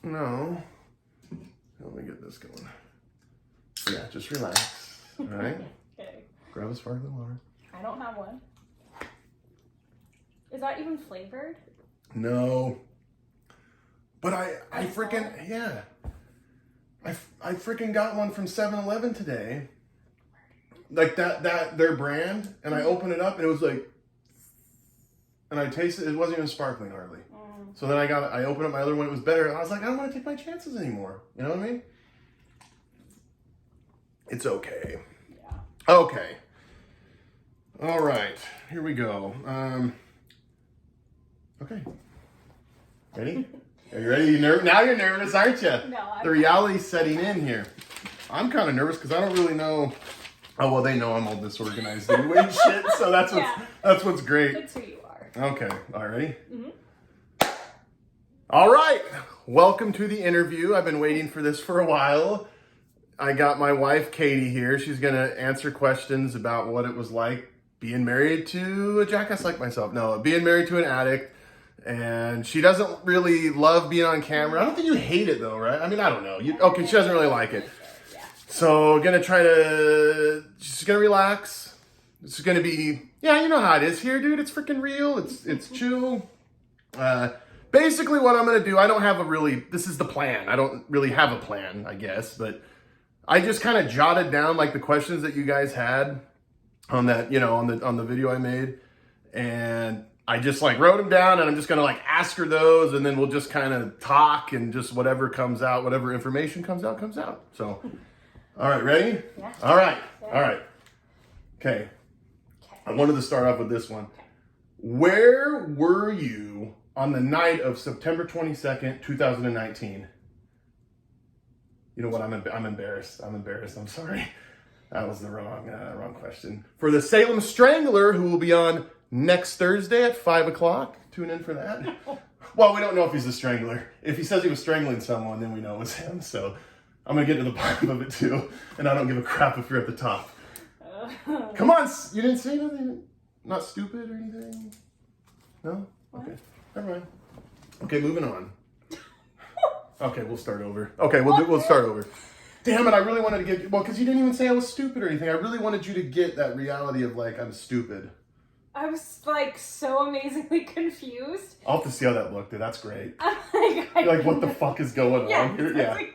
No. Let me get this going. Yeah, just relax. All right? Okay. Grab a sparkling water. I don't have one. Is that even flavored? No. But I freaking, yeah. I freaking got one from 7-Eleven today. Like that their brand. And I opened it up and it was like, and I tasted it wasn't even sparkling hardly. So then I opened up my other one, it was better. And I was like, I don't want to take my chances anymore. You know what I mean? It's okay. Yeah. Okay. All right. Here we go. Okay. Ready? Are you ready? Now you're nervous, aren't you? No, The reality's setting in here. I'm kind of nervous because I don't really know. Oh, well, they know I'm all disorganized anyway and shit, so that's what's great. That's who you are. Okay. All right, ready? Mm-hmm. All right. Welcome to the interview. I've been waiting for this for a while. I got my wife, Katie, here. She's going to answer questions about what it was like being married to a jackass like myself. No, being married to an addict. And she doesn't really love being on camera. I don't think you hate it though, right? I mean, I don't know. Okay, she doesn't really like it. So she's gonna relax. It's gonna be, yeah, you know how it is here, dude. It's freaking real. It's chill. Basically what I'm gonna do, this is the plan. I don't really have a plan, I guess, but I just kind of jotted down like the questions that you guys had on that, on the video I made. And I just like wrote them down and I'm just going to like ask her those and then we'll just kind of talk and just whatever comes out, whatever information comes out. So, all right, ready? Yeah. All right. Yeah. All right. Okay. I wanted to start off with this one. Okay. Where were you on the night of September 22nd, 2019? You know what? I'm embarrassed. I'm sorry. That was the wrong question. For the Salem Strangler, who will be on next Thursday at 5 o'clock. Tune in for that. Well, we don't know if he's a strangler. If he says he was strangling someone, then we know it was him. So I'm going to get to the bottom of it too. And I don't give a crap if you're at the top. Come on. You didn't say nothing? Not stupid or anything? No? What? Okay. Never mind. Okay, moving on. Okay, we'll start over. Okay, we'll start over. Damn it, I really wanted to get, because you didn't even say I was stupid or anything. I really wanted you to get that reality of like, I'm stupid. I was like so amazingly confused. I'll have to see how that looked, dude. That's great. I'm You're like, what the fuck is going on here? Yeah. Exactly.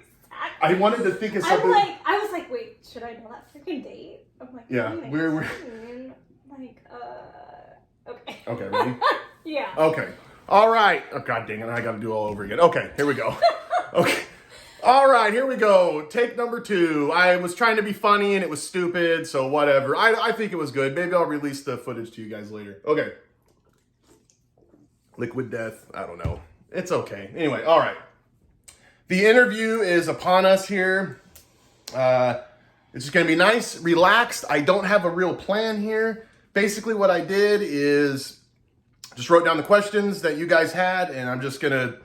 I wanted to think of something. I was like, wait, should I know that freaking date? I'm like, yeah, we're like, okay. Okay, ready? Yeah. Okay. All right. Oh, God dang it. I got to do it all over again. Okay, here we go. Okay. All right, here we go. Take number 2. I was trying to be funny and it was stupid, so whatever. I think it was good. Maybe I'll release the footage to you guys later. Okay. Liquid death. I don't know. It's okay. Anyway, all right. The interview is upon us here. It's just going to be nice, relaxed. I don't have a real plan here. Basically, what I did is just wrote down the questions that you guys had, and I'm just going to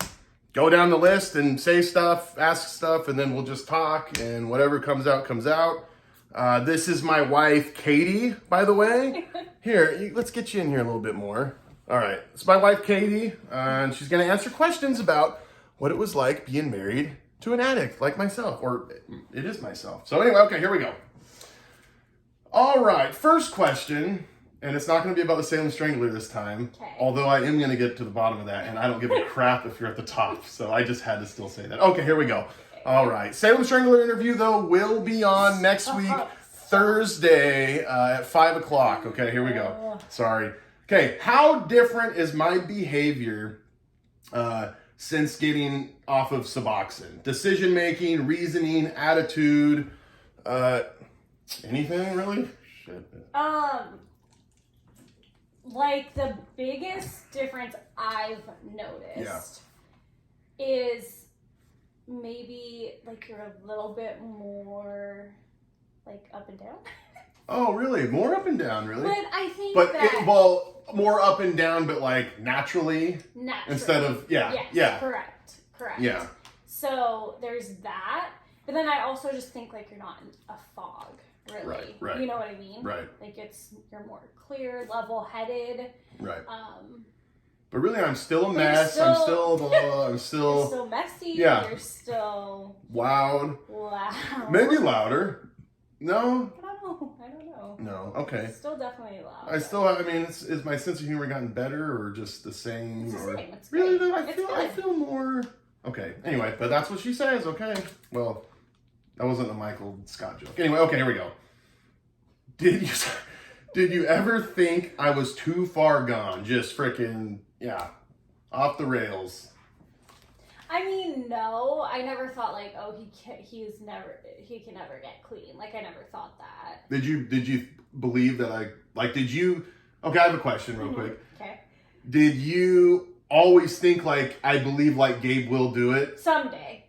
go down the list and say stuff, ask stuff, and then we'll just talk, and whatever comes out, comes out. This is my wife, Katie, by the way. Here, let's get you in here a little bit more. All right, it's my wife, Katie, and she's going to answer questions about what it was like being married to an addict like myself, or it is myself. So anyway, okay, here we go. All right, first question. And it's not going to be about the Salem Strangler this time, okay. Although I am going to get to the bottom of that, and I don't give a crap if you're at the top, so I just had to still say that. Okay, here we go. Okay. All right. Salem Strangler interview, though, will be on next week, Thursday at 5 o'clock. Okay, here we go. Sorry. Okay, how different is my behavior since getting off of Suboxone? Decision-making, reasoning, attitude, anything, really? Shit. Like, the biggest difference I've noticed is more like you're a little bit more like up and down. Oh, really? More up and down, really? But I think more up and down, but like naturally. Instead of, yes, Correct. Yeah. So there's that. But then I also just think like you're not in a fog, really. Right. You know what I mean? Right. Like you're more clear, level-headed. Right. But really, I'm still a mess. I'm still You're still messy. Yeah. You're still loud. loud. Maybe louder. No. I don't know. No. Okay. Still definitely loud. I mean, is my sense of humor gotten better or just the same? It's the same. It's really? great. I feel more. Okay. Anyway, but that's what she says. Okay. Well, that wasn't a Michael Scott joke. Anyway. Okay. Here we go. Did you ever think I was too far gone? Just freaking, off the rails. I mean, no. I never thought like, oh, he can never get clean. Like, I never thought that. Did you believe that okay, I have a question real quick. Okay. Did you always think like, I believe like Gabe will do it? Someday?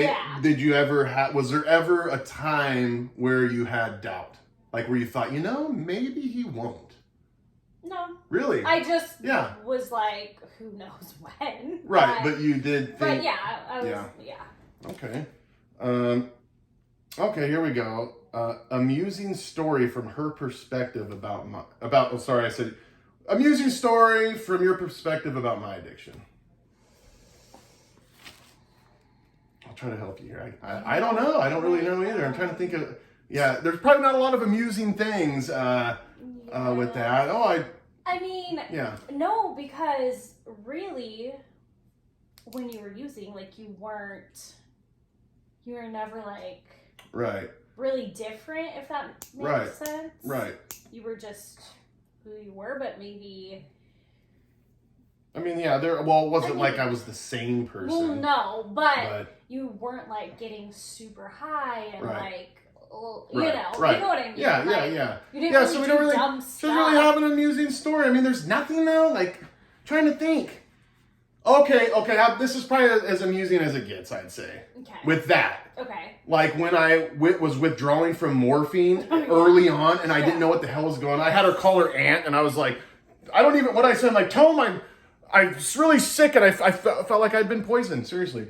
Yeah. Did you ever was there ever a time where you had doubt? Like where you thought, maybe he won't? No. Really? I just was like, who knows when? Right, but you did think. But I was, Okay. Okay, here we go. Amusing story from her perspective amusing story from your perspective about my addiction. I'll try to help you here. I don't know. I don't really know either. I'm trying to think of, there's probably not a lot of amusing things with that. I mean, no, because really, when you were using, like, you were never, like, right, really different, if that makes sense. Right. You were just who you were, but maybe... I mean, it wasn't like I was the same person. Well, no, but you weren't, like, getting super high and, like... you know what I mean? Yeah. You didn't really so we don't really, dumb stuff. Doesn't really have an amusing story. I mean, there's nothing though. Like, trying to think. Okay. This is probably as amusing as it gets, I'd say. Okay. With that. Okay. Like when I was withdrawing from morphine early on, and I didn't know what the hell was going on. I had her call her aunt, and I was like, what I said. I'm like, tell them I'm really sick, and I felt like I'd been poisoned. Seriously.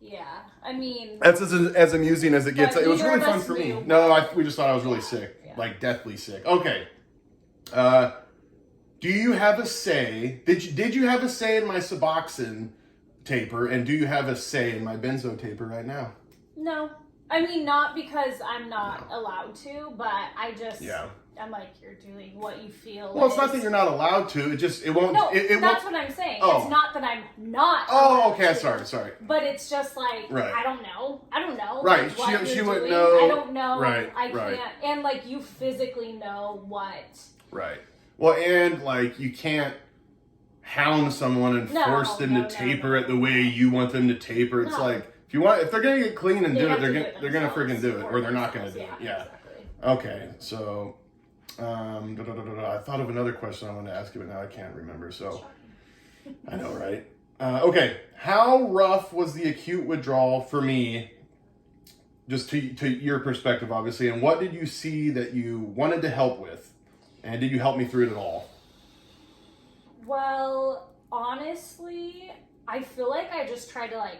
Yeah. I mean, that's as amusing as it gets. It was really fun for me. Knew. No, we just thought I was really sick, like deathly sick. Okay. Do you have a say? Did you have a say in my Suboxone taper, and do you have a say in my benzo taper right now? No, I mean not because I'm not allowed to, but I just I'm like, you're doing what you feel. Well, it's not that you're not allowed to. It won't. No, it that's won't. what I'm saying. Oh. It's not that I'm not. Oh, okay. To, sorry. But it's just like I don't know. Right. Like, she wouldn't doing. know. I don't know. Right. I can't. And like you physically know what. Right. Well, and like you can't hound someone and force them to taper it the way you want them to taper. It's like if they're gonna get clean and do it, they're gonna friggin' do it, or they're not gonna do it. Yeah. Exactly. Okay. So. I thought of another question I wanted to ask you, but now I can't remember. So, I know, right? Okay, how rough was the acute withdrawal for me? Just to your perspective, obviously, and what did you see that you wanted to help with, and did you help me through it at all? Well, honestly, I feel like I just tried to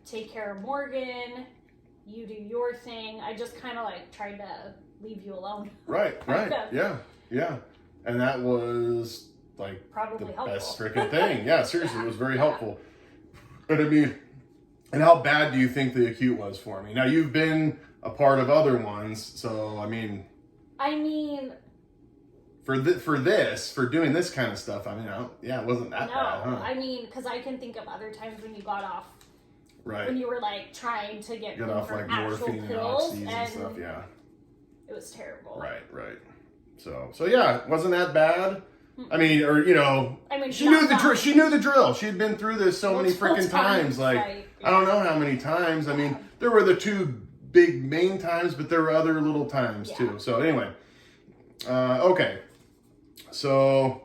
take care of Morgan. You do your thing. I just kind of like tried to leave you alone. Right. Yeah. And that was like probably the helpful. Best freaking thing. Yeah, seriously, it was very helpful. But I mean, and how bad do you think the acute was for me? Now you've been a part of other ones, so I mean, for doing this kind of stuff, I mean, it wasn't that bad, huh? I mean, because I can think of other times when you got off. Right. When you were like trying to get off like morphine and oxys and stuff, it was terrible. Right. So yeah, it wasn't that bad. I mean, she knew the drill. She had been through this so many freaking times. I don't know how many times. I mean, there were the two big main times, but there were other little times too. So anyway, okay. So,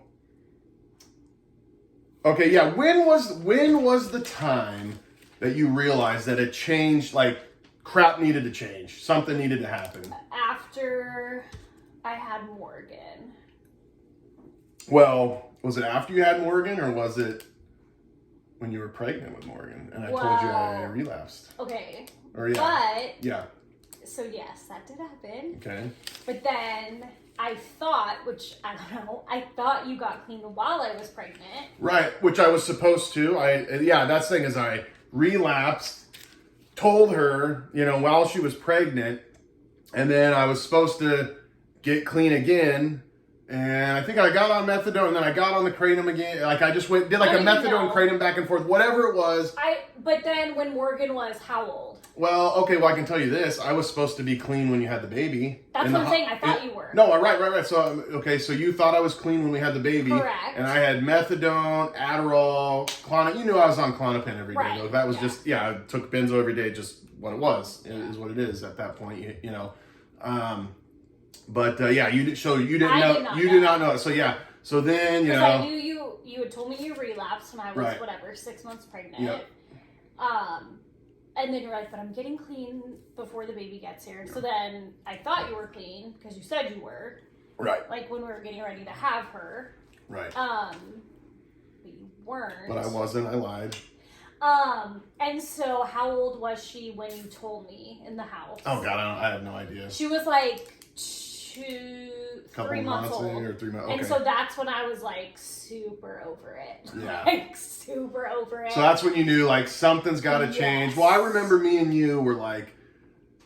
okay, yeah. When was the time that you realized that it changed? Like, crap needed to change. Something needed to happen. After I had Morgan. Well, was it after you had Morgan, or was it when you were pregnant with Morgan and I told you I relapsed? Okay. Or yeah. But so yes, that did happen. Okay. But then I thought, which I don't know, I thought you got clean while I was pregnant. Right, which I was supposed to. That's the thing is I relapsed, told her, while she was pregnant, and then I was supposed to get clean again. And I think I got on methadone, and then I got on the kratom again. Like I just did like a methadone kratom back and forth, whatever it was. But then when Morgan was how old? Well, okay, I can tell you this. I was supposed to be clean when you had the baby. That's what I'm saying. I thought you were. No, right. So you thought I was clean when we had the baby. Correct. And I had methadone, Adderall, Clonopin. You knew I was on Clonopin every day, though. That was just, I took benzo every day, just what it was. It is what it is at that point, But you didn't know. You did not know. So So then because I knew you had told me you relapsed when I was 6 months pregnant. Yep. And then you're like, but I'm getting clean before the baby gets here. So then I thought you were clean because you said you were. Right. Like when we were getting ready to have her. Right. But you weren't. But I wasn't. I lied. And so how old was she when you told me in the house? Oh God, I have no idea. She was like 3 months old. Or 3 months. And so that's when I was like super over it. Yeah. Like super over it. So that's when you knew like something's got to change. Well, I remember me and you were like,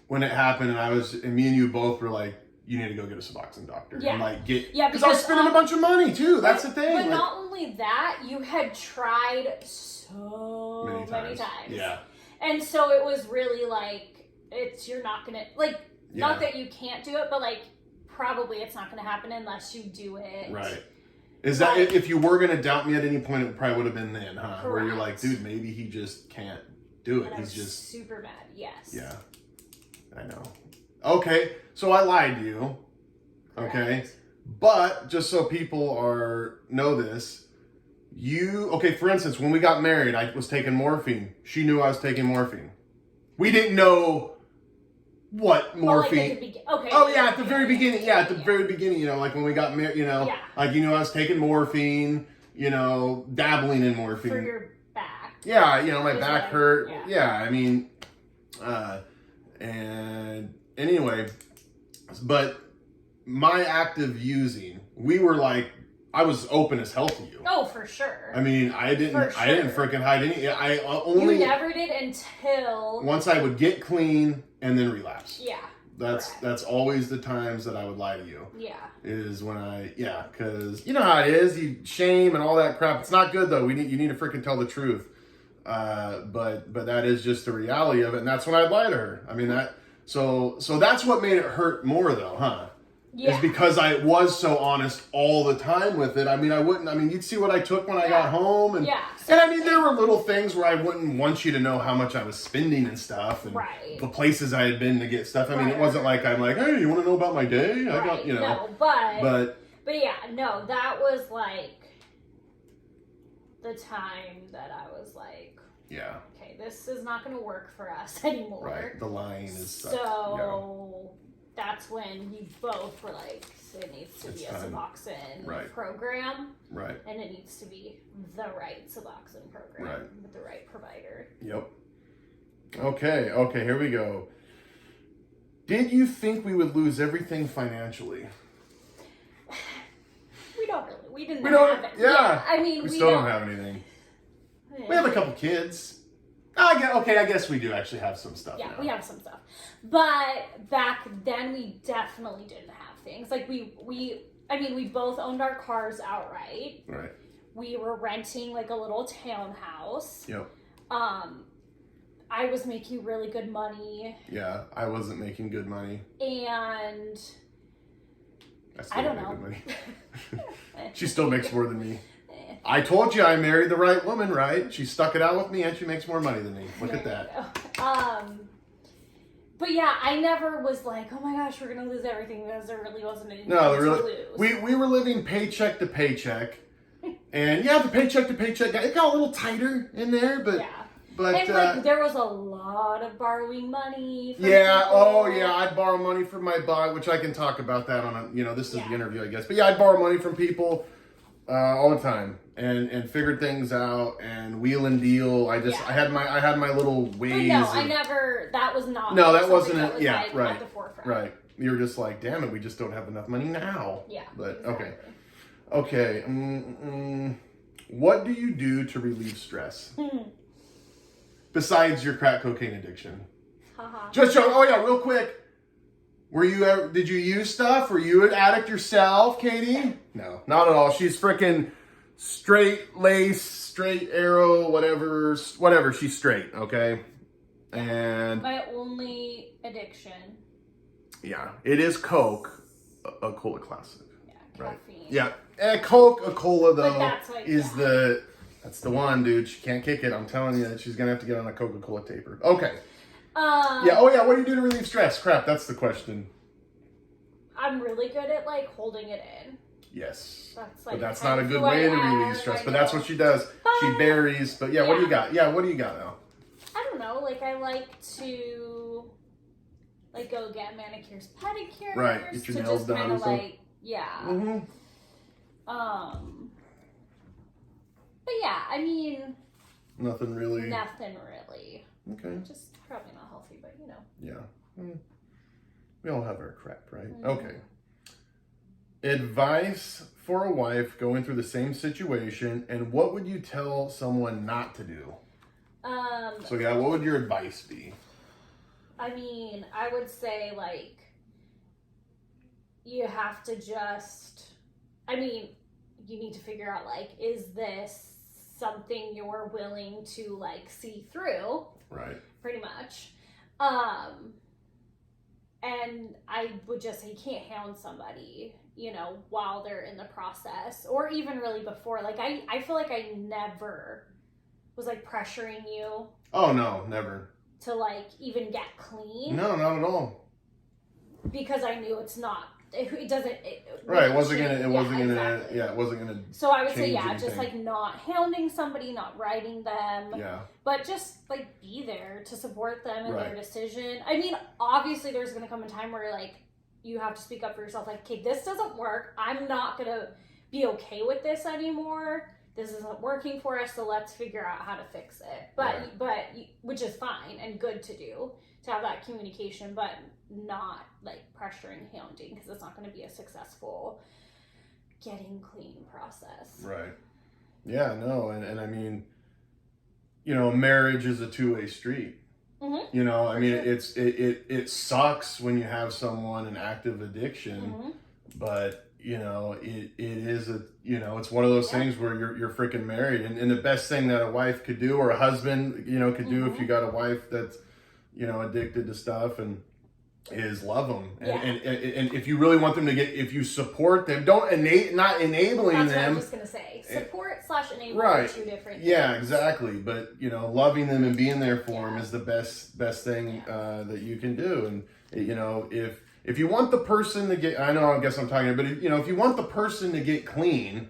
when it happened, and me and you both were like, you need to go get a Suboxone doctor. Yeah. And like because I was spending a bunch of money too. That's the thing. But not only that, you had tried so many times. Yeah. And so it was really like, you're not gonna not that you can't do it, but like probably it's not gonna happen unless you do it. Right. Is that if you were gonna doubt me at any point, it probably would have been then, huh? Correct. Where you're like, dude, maybe he just can't do it. And He's just super mad. Yes. Yeah. I know. Okay, so I lied to you. Okay. Correct. But just so people know this, for instance, when we got married, I was taking morphine. She knew I was taking morphine. We didn't know what morphine. At the very beginning. Yeah, at the very beginning, like when we got married, like I was taking morphine, dabbling in morphine. For your back. Yeah, my back hurt. Yeah, and anyway, but my active using, we were like, I was open as hell to you. Oh, for sure. I didn't freaking hide any. I only. You never did until once I would get clean and then relapse. Yeah. That's always the times that I would lie to you. Yeah. Is when because you know how it is, you shame and all that crap. It's not good though. You need to freaking tell the truth. But that is just the reality of it, and that's when I'd lie to her. So that's what made it hurt more though, huh? Yeah. Is because I was so honest all the time with it. You'd see what I took when I got home. And there were little things where I wouldn't want you to know how much I was spending and stuff. And the places I had been to get stuff. It wasn't like I'm like, hey, you want to know about my day? I got, No, but yeah, no, that was like the time that I was like, yeah, okay, this is not going to work for us anymore. Right. The line is so. That's when you both were like, it needs to be a Suboxone program. Right. And it needs to be the right Suboxone program with the right provider. Yep. Okay, here we go. Did you think we would lose everything financially? We don't really. We didn't have it. Yeah. We still don't have anything. Yeah. We have a couple kids. I guess we do actually have some stuff. Yeah, now. We have some stuff. But back then we definitely didn't have things. Like we both owned our cars outright. Right. We were renting like a little townhouse. Yep. I was making really good money. Yeah, I wasn't making good money. And I don't know. Good money. She still makes more than me. I told you I married the right woman, right? She stuck it out with me and she makes more money than me. Look at that. But yeah, I never was like, oh my gosh, we're going to lose everything, because there really wasn't anything to lose. We were living paycheck to paycheck. And the paycheck to paycheck, it got a little tighter in there, but... Yeah. But, and there was a lot of borrowing money from people. I'd borrow money from my buy, which I can talk about that on this is the interview, I guess. But I'd borrow money from people all the time and figured things out and wheel and deal. I had my little ways. But no, I never. That was not. No, that wasn't at the forefront. Right. you're just like, damn it, we just don't have enough money now. Yeah. But exactly. okay. What do you do to relieve stress? Besides your crack cocaine addiction? Just show. Oh yeah, real quick. Did you use stuff? Were you an addict yourself, Katie? No, not at all. She's freaking straight lace, straight arrow, whatever. She's straight, okay? And my only addiction. Yeah, it is Coke, a cola classic. Yeah, right? caffeine. Yeah, and Coca-Cola though But that's the one, dude. She can't kick it. I'm telling you, she's gonna have to get on a Coca-Cola taper. Okay. Yeah. Oh yeah. What do you do to relieve stress? Crap. That's the question. I'm really good at like holding it in. Yes. But that's not a good way to relieve stress. But that's what she does. She buries. But yeah, what do you got? Yeah. What do you got now? I don't know. Like I like to like go get manicures, pedicures. Right. Get your nails done. Kind of like Mm-hmm. But yeah, I mean. Nothing really. Okay. Just probably not healthy, but you know. Yeah. We all have our crap, right? Mm-hmm. Okay. Advice for a wife going through the same situation, and what would you tell someone not to do? So yeah, what would your advice be? I mean, I would say like you have to you need to figure out like, is this something you're willing to like see through? Right. Pretty much. And I would just say you can't hound somebody, you know, while they're in the process or even really before. Like I feel like I never was like pressuring you. Oh no, never. To like even get clean. No, not at all. Because I knew it doesn't. Right, it wasn't gonna. So I would say, anything. just like not hounding somebody, not writing them. Yeah. But just like be there to support them in their decision. I mean, obviously, there's gonna come a time where like you have to speak up for yourself. Like, okay, this doesn't work. I'm not gonna be okay with this anymore. This isn't working for us, so let's figure out how to fix it. But which is fine and good to do, to have that communication, but not like pressuring, hounding, because it's not going to be a successful getting clean process. Right. Yeah, no, and I mean, you know, marriage is a two-way street. Mm-hmm. You know, I mean, it sucks when you have someone in active addiction, but you know, it is it's one of those things where you're freaking married, and the best thing that a wife could do, or a husband, you know, could do if you got a wife that's, you know, addicted to stuff, and is love them, and if you really want them to if you support them, not enabling them. That's what I was just gonna say. Support / enable are two different things. Yeah, exactly. But you know, loving them and being there for them is the best thing that you can do, and you know, if you want the person to get, I guess I'm talking, but if you want the person to get clean,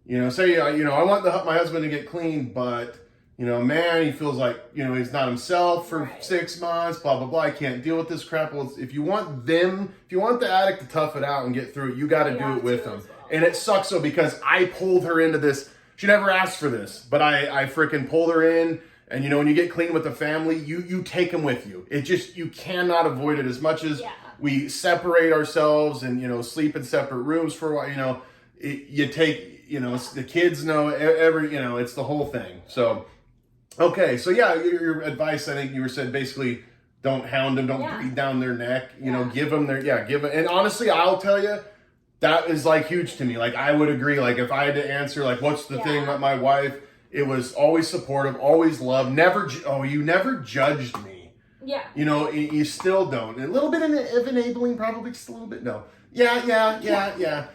you know, say, I want my husband to get clean, but, you know, man, he feels like, you know, he's not himself for 6 months, blah, blah, blah. I can't deal with this crap. Well, if you want the addict to tough it out and get through it, you got to do it with them. Well. And it sucks though, because I pulled her into this. She never asked for this, but I freaking pulled her in. And, you know, when you get clean with the family, you take them with you. You cannot avoid it. As much as we separate ourselves and, you know, sleep in separate rooms for a while, you know, you take, you know, the kids know it's the whole thing. So, okay. So yeah, your advice, I think you said basically don't hound them, don't breathe down their neck, you know, give them and honestly, I'll tell you, that is like huge to me. Like I would agree. Like if I had to answer, like, what's the thing about my wife? It was always supportive, always love, you never judged me. Yeah. You know, you still don't. A little bit of enabling, probably just a little bit. No. Yeah.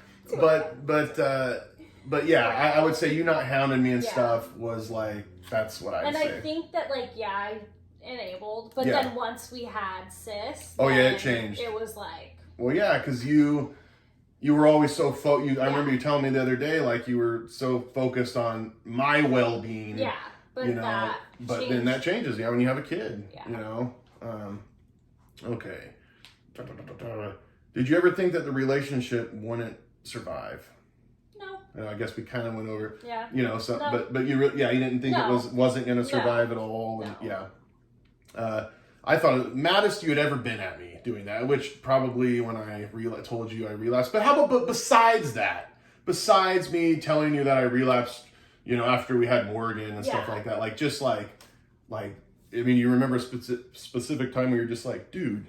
But yeah, I would say you not hounding me and stuff was like, that's what I'd say. And I think that I enabled, but then once we had sis. It changed. It was like. Well, yeah, because you were always so I remember you telling me the other day, like you were so focused on my well-being. Yeah, but you know, then that changes. Yeah, when you have a kid. Yeah. You know. Okay. Did you ever think that the relationship wouldn't survive? No. I guess we kind of went over. Yeah. You know, but you didn't think it wasn't going to survive at all. And, I thought the maddest you had ever been at me doing that, which probably when I told you I relapsed. But how about, but besides that, besides me telling you that I relapsed, you know, after we had Morgan and stuff like that, like, just like, I mean, you remember a specific time where you're just like, dude.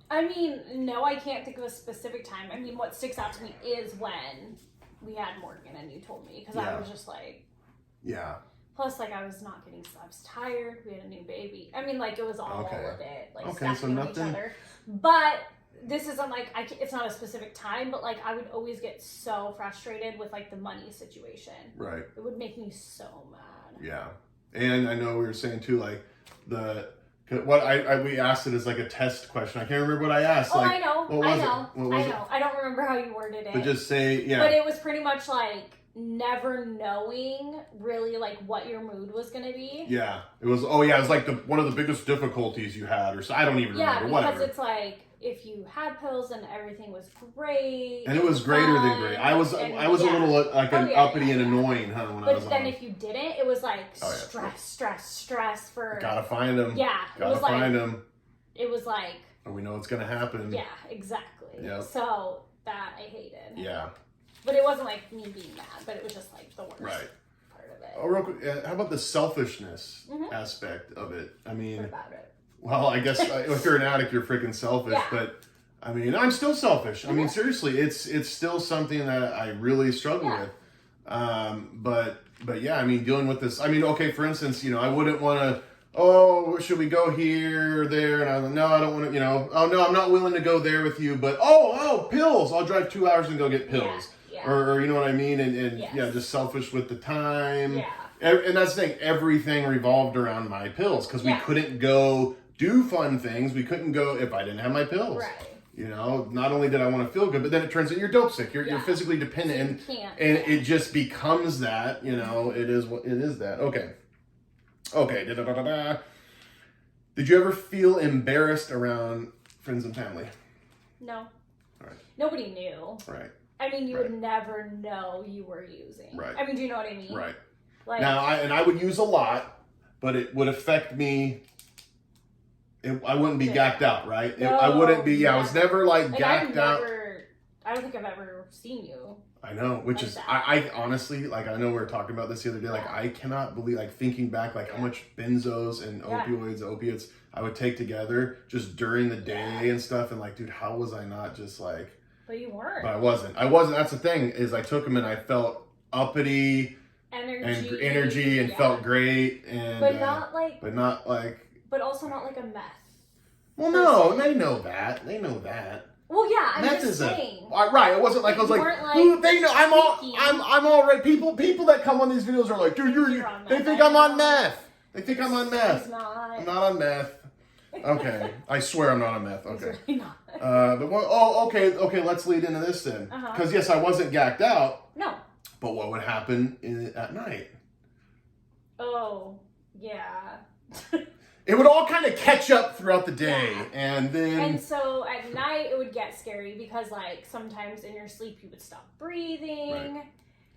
I mean, no, I can't think of a specific time. I mean, what sticks out to me is when we had Morgan and you told me, because I was just like, Plus, like, I was tired. We had a new baby. I mean, like, it was all of it, like, stacking on each other. But this isn't like, it's not a specific time, but like, I would always get so frustrated with like the money situation. Right. It would make me so mad. Yeah. And I know we were saying too, like, we asked it as like a test question. I can't remember what I asked. Oh, like, I know. What was it? I know. I don't remember how you worded it. But just say, But it was pretty much like, never knowing really like what your mood was going to be. Yeah. It was, it was like one of the biggest difficulties you had, or so. I don't even remember. Yeah, because it's like, if you had pills and everything was great. And it was greater than great. I was a little like uppity and annoying, huh? When I was then if you didn't, it was like stress for. Gotta find them. Yeah. Gotta find them. It was like. Or we know what's gonna happen. Yeah, exactly. Yep. So that I hated. Yeah. But it wasn't like me being mad, but it was just like the worst part of it. Oh, real quick, how about the selfishness aspect of it? I mean, what about it? Well, I guess if you're an addict, you're freaking selfish. But I mean, I'm still selfish. I mean, seriously, it's still something that I really struggle with. But yeah, I mean, dealing with this. I mean, okay, for instance, you know, I wouldn't want to. Oh, should we go here or there? And I'm like, no, I don't want to. You know, oh no, I'm not willing to go there with you. But pills. I'll drive 2 hours and go get pills. Yeah. Or you know what I mean? And just selfish with the time. Yeah. And that's the thing. Everything revolved around my pills because we couldn't go do fun things. We couldn't go if I didn't have my pills. Right. You know, not only did I want to feel good, but then it turns out you're dope sick. You're physically dependent, and it just becomes that. You know, it is what it is. That okay. Did you ever feel embarrassed around friends and family? No. All right. Nobody knew. Right. I mean, you would never know you were using. Right. I mean, do you know what I mean? Right. Like, now, I would use a lot, but it would affect me. I wouldn't be gacked out, right? I wouldn't be. I was never like gacked out. I don't think I've ever seen you. I know, which like is I honestly, like, I know we were talking about this the other day. Like, I cannot believe, like, thinking back, like how much benzos and opiates I would take together just during the day and stuff, and like, dude, how was I not just like? But you weren't. But I wasn't. That's the thing, is I took them and I felt uppity. Energy and felt great, and but also not like a meth. Well, no, they know that. Well, yeah, I'm just saying. Right, it wasn't like I was like, they know I'm already people that come on these videos are like, dude, they think I'm on meth. They think I'm on meth. I'm not on meth. Okay, I swear I'm not on meth. Okay. He's really not. Okay. Let's lead into this then, because yes, I wasn't gacked out. No. But what would happen at night? Oh, yeah. It would all kind of catch up throughout the day, and then. And so at night it would get scary because, like, sometimes in your sleep you would stop breathing,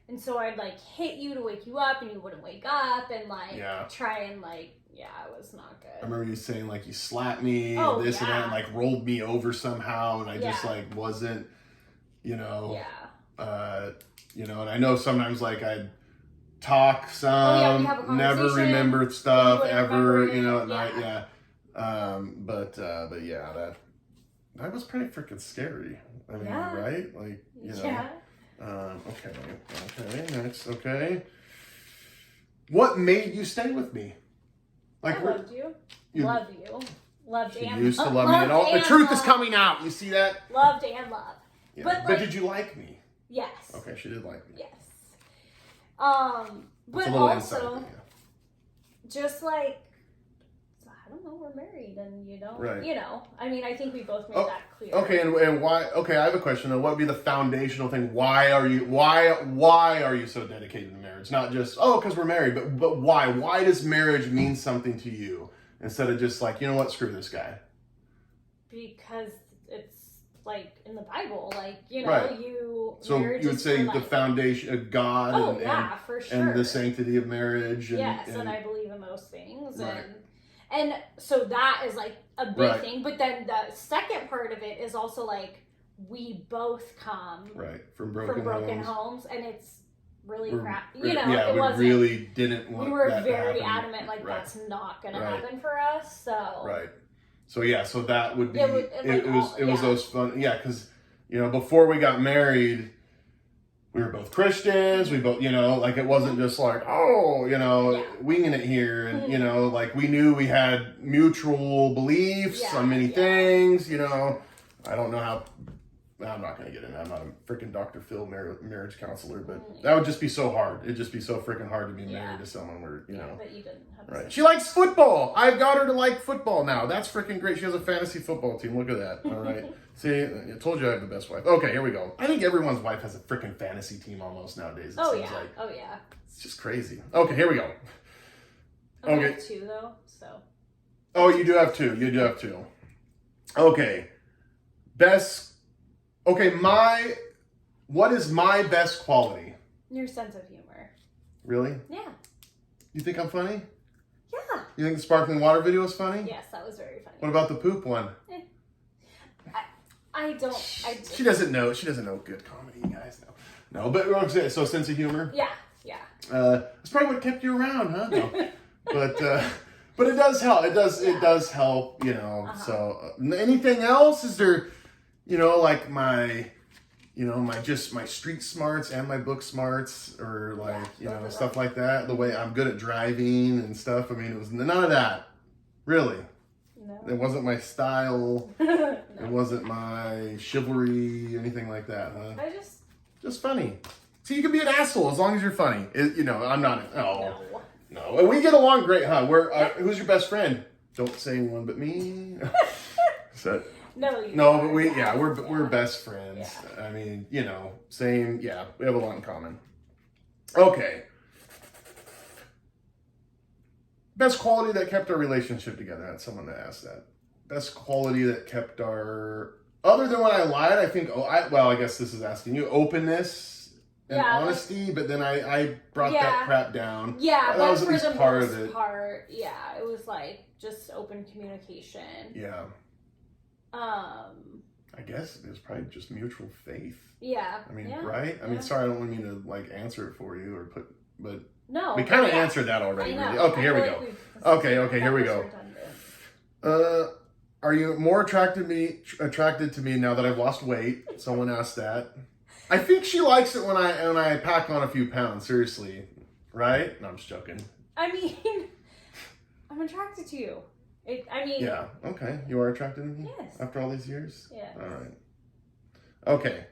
and so I'd like hit you to wake you up, and you wouldn't wake up, and like try and like. Yeah, it was not good. I remember you saying, like, you slapped me, and this and that, and, like, rolled me over somehow, and I just, like, wasn't, you know. Yeah. You know, and I know sometimes, like, I'd talk some, never remember stuff ever, you know, at night, But that was pretty freaking scary. I mean, right? Like, you know. Okay, next, okay. What made you stay with me? Like, I loved you. Love you. Loved she and used to love me. And all the truth is coming out. You see that? Loved and loved. Yeah. But did you like me? Yes. Okay, she did like me. Yes. But also, just like, I don't know, we're married and you don't, you know, I mean, I think we both made that clear. Okay, and why, I have a question. What would be the foundational thing? Why are you so dedicated to marriage? Not just, because we're married, but why? Why does marriage mean something to you instead of just like, you know what, screw this guy? Because it's like in the Bible, like, you know, So you would say the foundation of God for sure. And the sanctity of marriage. And I believe in those things. And so that is like a big Right. thing. But then the second part of it is also like we both come from broken homes, and it's really crap. We wasn't. really didn't want. We were that very to happen. adamant, like that's not going to Right. happen for us. So Right. So yeah, so that would be it was those fun. Yeah, because before we got married, we were both Christians. We both like it wasn't just like winging it here, and like we knew we had mutual beliefs on many things. I don't know how. I'm not going to get into that. I'm not a freaking Dr. Phil marriage counselor, but that would just be so hard. It'd just be so freaking hard to be married to someone where, But you didn't have right. She likes football. I've got her to like football now. That's freaking great. She has a fantasy football team. Look at that. All right. See, I told you I have the best wife. Okay, here we go. I think everyone's wife has a freaking fantasy team almost nowadays. It seems like. Oh, yeah. It's just crazy. Okay, here we go. Okay. I have two, though, so. Oh, you do have two. You do have two. Okay. Okay, what is my best quality? Your sense of humor. Really? Yeah. You think I'm funny? Yeah. You think the sparkling water video is funny? Yes, that was very funny. What about the poop one? I don't. She doesn't know. She doesn't know good comedy, you guys. No, but so sense of humor. Yeah. That's probably what kept you around, huh? No, but it does help. It does help. So anything else? Is there? Like my street smarts and my book smarts, or like, stuff like that. The way I'm good at driving and stuff. I mean, it was none of that. Really. No. It wasn't my style. No. It wasn't my chivalry, anything like that, huh? Just funny. See, you can be an asshole as long as you're funny. I'm not. No. We get along great, huh? Who's your best friend? Don't say anyone but me. No, but we're best friends. Yeah. I mean, same. Yeah, we have a lot in common. Okay. Best quality that kept our relationship together. I had someone that asked that. Best quality that kept other than when I lied, I think. I guess this is asking you openness and honesty. But then I brought that crap down. Yeah, that was for the part most of it. part. Yeah, it was like just open communication. Yeah. I guess it was probably just mutual faith. Yeah. I mean, right? I mean, sorry, I don't mean to like answer it for you but no. We kind of answered that already. Really. Okay, here we go. Okay, here we go. Are you more attracted to me now that I've lost weight? Someone asked that. I think she likes it when I pack on a few pounds. Seriously, right? No, I'm just joking. I mean, I'm attracted to you. Yeah. Okay. You are attracted to me? Yes. After all these years? Yeah. All right. Okay.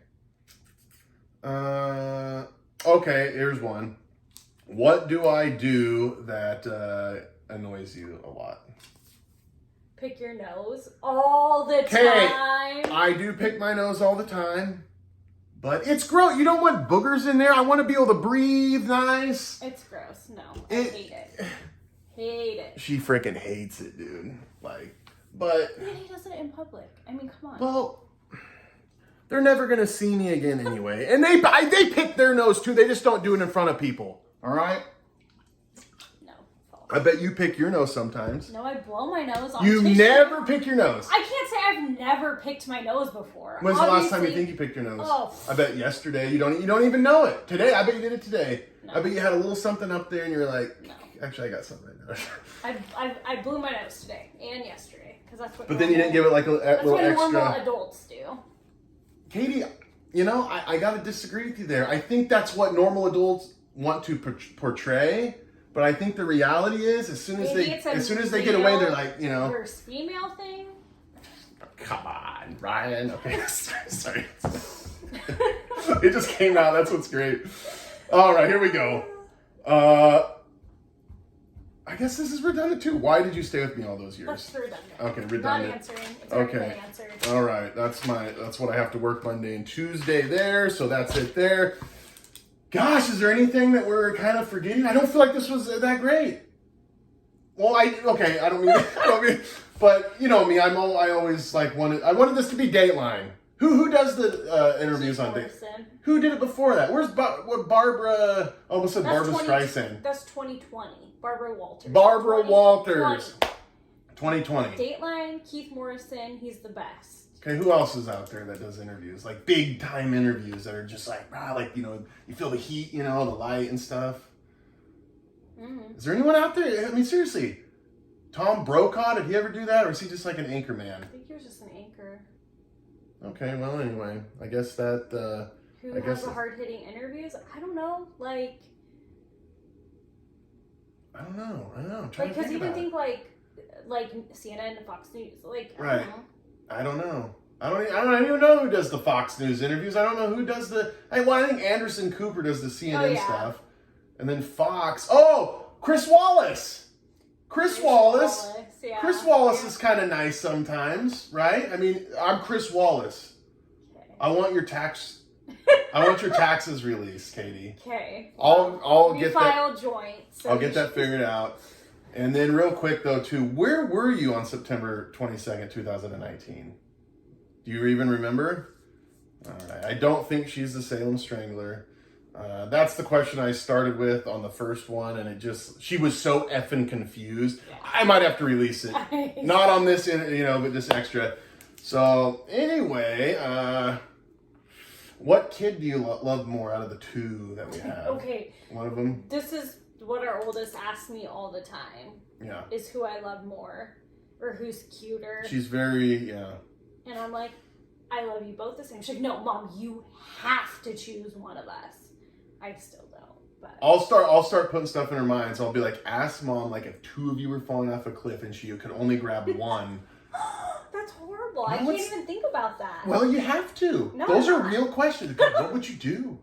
Okay, here's one. What do I do that annoys you a lot? Pick your nose all the time. I do pick my nose all the time. But it's gross. You don't want boogers in there. I want to be able to breathe nice. It's gross. No. I hate it. Hate it. She freaking hates it, dude. But he does it in public. I mean, come on. Well, they're never gonna see me again anyway, and they pick their nose too. They just don't do it in front of people. All right. No. False. I bet you pick your nose sometimes. No, I blow my nose on You tissue. never pick your nose. I can't say I've never picked my nose before. When's the last time you think you picked your nose? Oh. I bet yesterday. You don't even know it. Today, I bet you did it today. No. I bet you had a little something up there, and you were like, no. Actually, I got something right now. I blew my nose today and yesterday because that's what. But then you didn't give it like a little extra. That's what normal adults do. Katie, I got to disagree with you there. I think that's what normal adults want to portray, but I think the reality is, as soon as they get away, they're like, First female thing. Come on, Ryan. Okay, sorry. It just came out. That's what's great. All right, here we go. I guess this is redundant too. Why did you stay with me all those years? That's redundant. Okay, redundant. Not answering. It's already been answered. All right, that's what I have to work Monday and Tuesday there. So that's it there. Gosh, is there anything that we're kind of forgetting? I don't feel like this was that great. Well, I don't mean, but you know me. I always wanted this to be Dateline. Who does the interviews on Dateline? Who did it before that? Where's Barbara? Almost said Barbara Streisand. That's 2020. Barbara Walters. Barbara Walters. 2020. Dateline, Keith Morrison, he's the best. Okay, who else is out there that does interviews? Like big time interviews that are just like, like, you know, you feel the heat, you know, the light and stuff. Is there anyone out there? I mean, seriously, Tom Brokaw, did he ever do that? Or is he just like an anchor man? I think he was just an anchor. Okay, well, anyway, I guess that... Who has the hard-hitting interviews? I don't know, like... I don't know. Like, because you can think like CNN and Fox News. Like, right. I don't know. I don't even know who does the Fox News interviews. I don't know who does the... I think Anderson Cooper does the CNN stuff. And then Fox... Oh! Chris Wallace! Chris Wallace. Yeah. Chris Wallace is kind of nice sometimes, right? I mean, I'm Chris Wallace. Okay. I want your taxes released, Katie. Okay. I'll get that. File joint. So I'll get that figured out. And then real quick though too, where were you on September 22nd, 2019? Do you even remember? All right. I don't think she's the Salem Strangler. That's the question I started with on the first one, and she was so effing confused. Yeah. I might have to release it. Not on this, but just extra. So anyway, what kid do you love more out of the two that we have? Okay. One of them? This is what our oldest asks me all the time. Yeah. Is who I love more, or who's cuter. She's very, And I'm like, I love you both the same. She's like, no, Mom, you have to choose one of us. I still don't, but I'll start putting stuff in her mind. So I'll be like, ask Mom, like, if two of you were falling off a cliff and she could only grab one. That's horrible. I can't even think about that. Well, you have to. No, those are real questions. God, what would you do?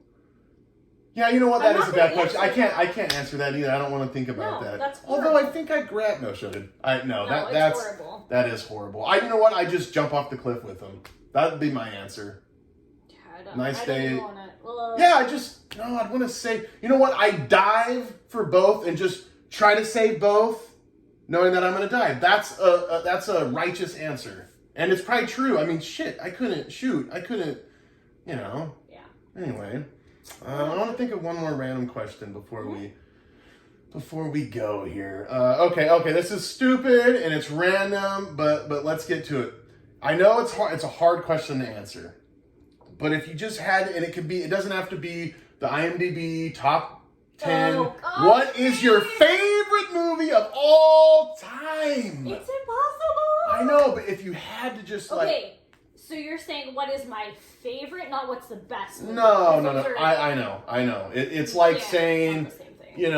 Yeah, you know what? That is a bad question. I can't answer that either. I don't want to think about that. That's horrible. Although I think I'd grab. No, shouldn't. That's horrible. That is horrible. You know what? I just jump off the cliff with them. That'd be my answer. Nice day. I'd want to say, you know what? I dive for both and just try to save both, knowing that I'm going to die. That's a righteous answer. And it's probably true. I mean, shit, I couldn't shoot. I couldn't, Yeah. Anyway, I want to think of one more random question before we go here. Okay, this is stupid and it's random, but let's get to it. I know it's hard. It's a hard question to answer. But if you just had, and it doesn't have to be the IMDb top 10. Oh, God, what is your favorite movie of all time? It's impossible. I know, but if you had to just Okay, so you're saying what is my favorite, not what's the best movie? No. I know. It's like saying, it's not the same thing.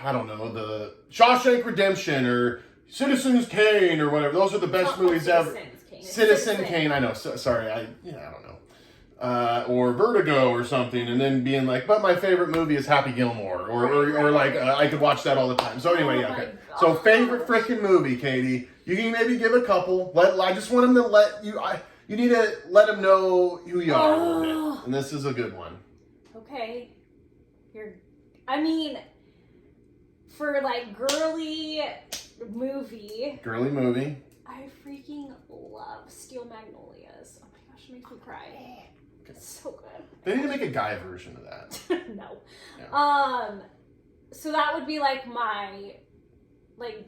I don't know, the Shawshank Redemption or Citizens Kane or whatever. Those are the best movies ever. Citizen Kane, I know. Sorry, I don't know. Or Vertigo or something, and then being like, but my favorite movie is Happy Gilmore, or like I could watch that all the time. So anyway, okay. So favorite freaking movie, Katie. You can maybe give a couple. I just want them to let you. You need to let them know who you are a little bit, and this is a good one. Okay, for like girly movie. I freaking love Steel Magnolias. Oh my gosh, it makes me cry. It's so good. They need to make a guy version of that. No. Yeah. So that would be like my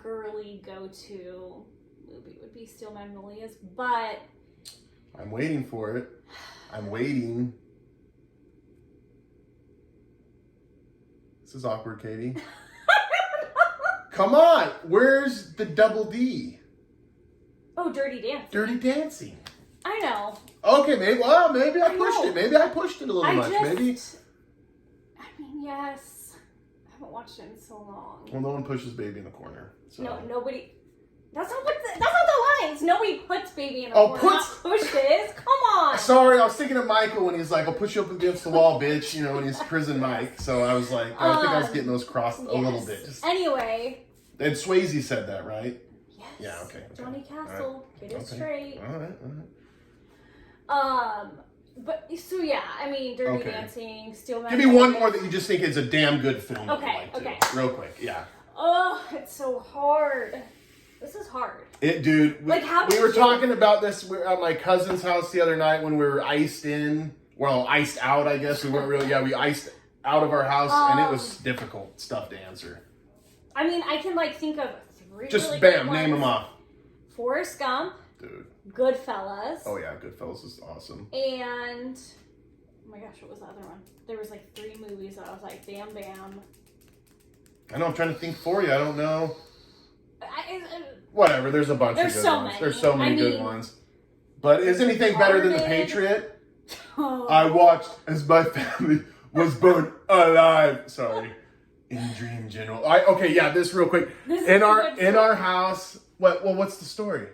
girly go-to movie would be Steel Magnolias, but I'm waiting for it. I'm waiting. This is awkward, Katie. Come on, where's the double D? Oh, Dirty Dancing. Dirty Dancing. I know. Okay, maybe I pushed it. Maybe I pushed it a little much. Yes. I haven't watched it in so long. Well, no one pushes baby in the corner. So. No, nobody. That's not the lines. Nobody puts baby in the corner. Not pushes. Come on. Sorry, I was thinking of Michael when he's like, "I'll push you up against the wall, bitch." When he's prison Mike. So I was like, I think I was getting those crossed a little bit. Anyway. And Swayze said that, right? Yes. Yeah. Okay. Johnny Castle. Right. Get it straight. All right. But so yeah, Dirty Dancing, Steel Magnolias. Give me one more that you just think is a damn good film. Okay. Real quick, yeah. Oh, it's so hard. This is hard. Dude. We were talking about this at my cousin's house the other night when we were iced in. Well, iced out, I guess. We weren't really. Yeah, we iced out of our house, and it was difficult stuff to answer. I can think of three Just really bam, good name them ones. off. Forrest Gump. Dude. Goodfellas. Oh yeah, Goodfellas is awesome. And oh my gosh, what was the other one? There was like 3 movies that I was like, bam, bam. I know, I'm trying to think for you. I don't know. I, Whatever, there's a bunch of There's good so ones. many. There's so many I good mean, ones. But is anything better than The Departed. Patriot? oh, I watched as my family was burned alive. Sorry. In Dream General. Okay, yeah, this real quick. This is In a our good in our house, what's the story?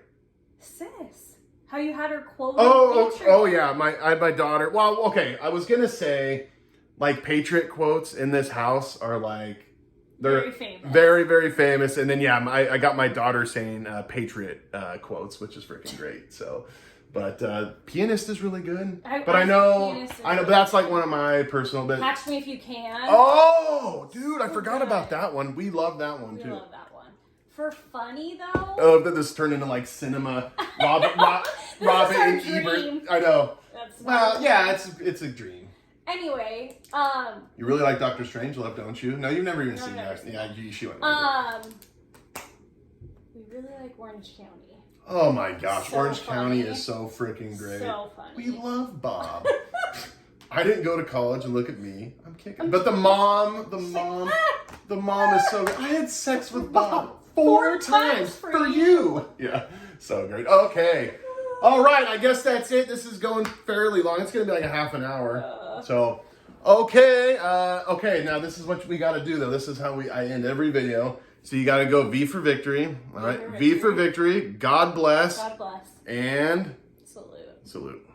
sis, how you had her quote? Oh yeah, I had my daughter. Well, okay, I was gonna say, like, Patriot quotes in this house are like they're Very famous. very, very famous. And then yeah, I got my daughter saying Patriot quotes, which is freaking great. So, but Pianist is really good. But I know, but that's like one of my personal. Catch Me If You Can. Oh, dude, I So forgot good. about that one. We love that one We too. love that one. For funny though. Oh, that this turned into like cinema. Robert our and dream. Ebert. I know. That's Well, not- yeah, it's a dream. Anyway, You really like Doctor Strangelove, don't you? No, you've never even No, seen I've never that. seen Yeah, she went. we really like Orange County. Oh my gosh, So Orange County funny. is so freaking great. So funny. We love Bob. I didn't go to college, and look at me. I'm kicking. But the mom is so good. I had sex with Bob 4 times for you. Yeah, so great. Okay. All right, I guess that's it. This is going fairly long. It's going to be like a half an hour. So, okay. Okay, now this is what we got to do, though. This is how I end every video. So you got to go V for victory. All right, V for victory. God bless. God bless. And Salute. salute.